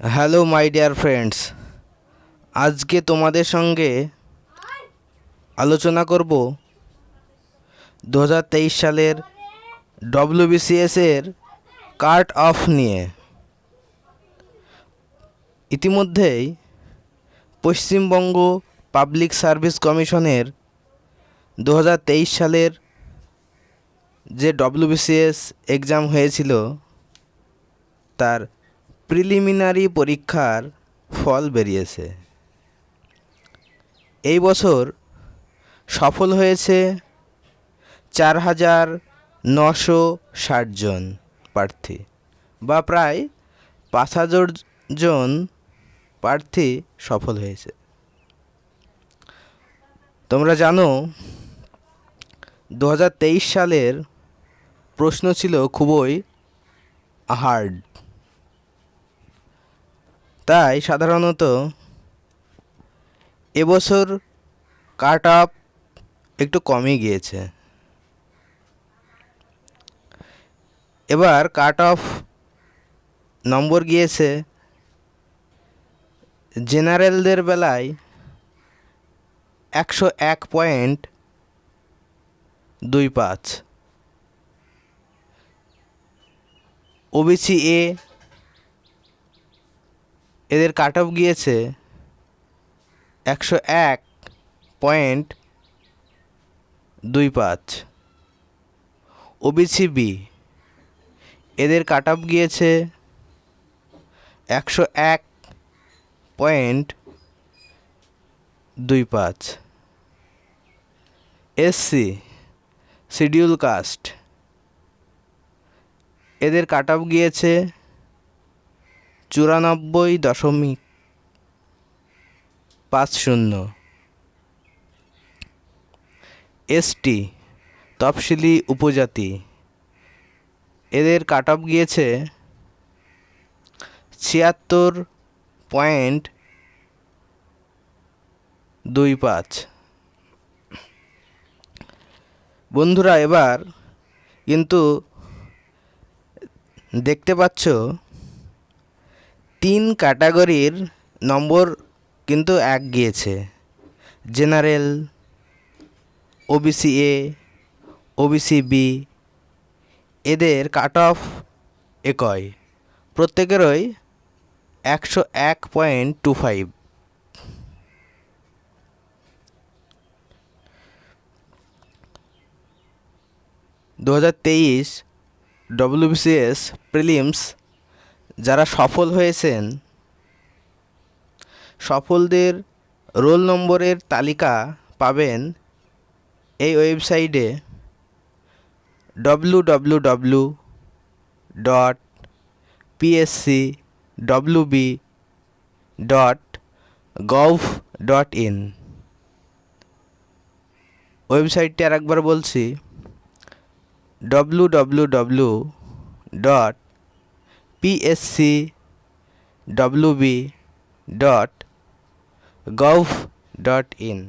Hello my dear friends, আজকে তোমাদের সঙ্গে আলোচনা করব 2023 সালের ডব্লিউবিসিএস এর কাট অফ নিয়ে। ইতিমধ্যেই পশ্চিমবঙ্গ পাবলিক সার্ভিস কমিশনের 2023 সালের যে ডব্লিউবিসিএস এক্সাম হয়েছিল তার প্রিলিমিনারি পরীক্ষার ফল বেরিয়েছে। এই বছর সফল হয়েছে 4,960 জন প্রার্থী, বা প্রায় 5,000 জন প্রার্থী সফল হয়েছে। তোমরা জানো 2023 সালের প্রশ্ন ছিল খুবই হার্ড, তাই সাধারণত এবছর কাট অফ একটু কমই গিয়েছে। এবার কাট অফ নম্বর গিয়েছে জেনারেলদের বেলায় 101.25, ওবিসি এ এদের কাট অফ গিয়েছে 101.25, ওবিসি বি এদের কাট অফ গিয়েছে 101.25, এসসি শিডিউল কাস্ট এদের কাট অফ গিয়েছে 94.50, এসটি তফসিলি উপজাতি এদের কাট অফ গিয়েছে 76.25। বন্ধুরা, এবার কিন্তু দেখতে পাচ্ছ 3 ক্যাটাগরির নম্বর কিন্তু এক গিয়েছে। General, OBC A, OBC B এদের কাট অফ একই, প্রত্যেকেরই 101.25। ডব্লিউবিসিএস প্রিলিমস যারা সফল হয়েছেন, সফলদের রোল নম্বরের তালিকা পাবেন এই ওয়েবসাইটে www.pscwb.gov.in। ওয়েবসাইটটি আরেকবার বলছি, www.pscwb.gov.in।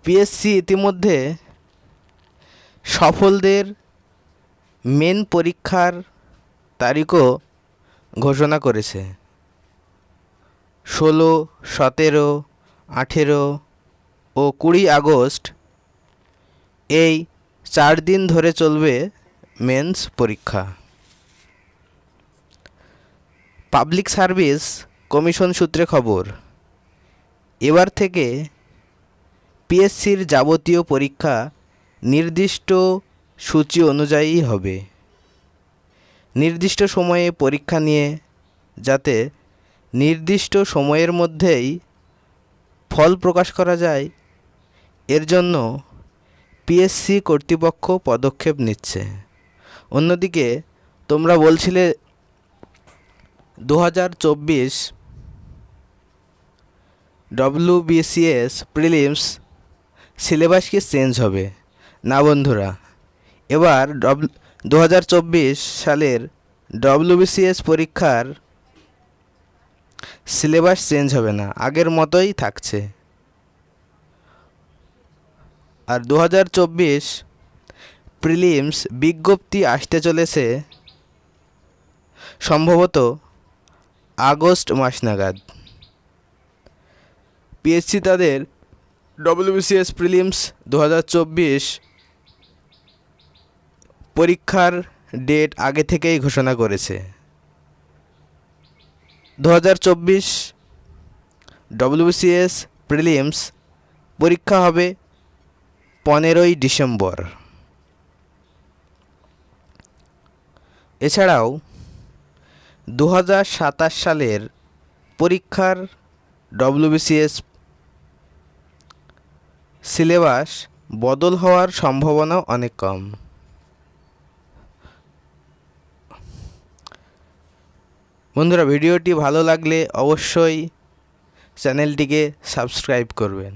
পিএসসি ইতিমধ্যে সফলদের মেন পরীক্ষার তারিখও ঘোষণা করেছে। 16, 17, 18 ও 20 আগস্ট এই 4 দিন ধরে চলবে মেন্স পরীক্ষা। পাবলিক সার্ভিস কমিশন সূত্রে খবর, এবার থেকে পিএসসির যাবতীয় পরীক্ষা নির্দিষ্ট সূচি অনুযায়ী হবে। নির্দিষ্ট সময়ে পরীক্ষা নিয়ে যাতে নির্দিষ্ট সময়ের মধ্যেই ফল প্রকাশ করা যায়, এর জন্য পিএসসি কর্তৃপক্ষ পদক্ষেপ নিচ্ছে। অন্যদিকে তোমরা বলছিলে 2024 ডব্লিউবিসিএস প্রিলিমস সিলেবাস কি চেঞ্জ হবে? না বন্ধুরা, এবার 2024 সালের ডব্লিউবিসিএস পরীক্ষার সিলেবাস চেঞ্জ হবে না, আগের মতোই থাকছে। আর 2024 প্রিলিমস বিজ্ঞপ্তি আসতে চলেছে সম্ভবত আগস্ট মাস নাগাদ। পিএসসি তাদের ডব্লিউবিসিএস প্রিলিমস 2024 পরীক্ষার ডেট আগে থেকেই ঘোষণা করেছে। 2024 ডব্লিউবিসিএস প্রিলিমস পরীক্ষা হবে 15ই ডিসেম্বর। এছাড়াও 2027 সালের পরীক্ষার ডব্লিউবিসিএস সিলেবাস বদল হওয়ার সম্ভাবনা অনেক কম। বন্ধুরা, ভিডিওটি ভালো লাগলে অবশ্যই চ্যানেলটিকে সাবস্ক্রাইব করবেন।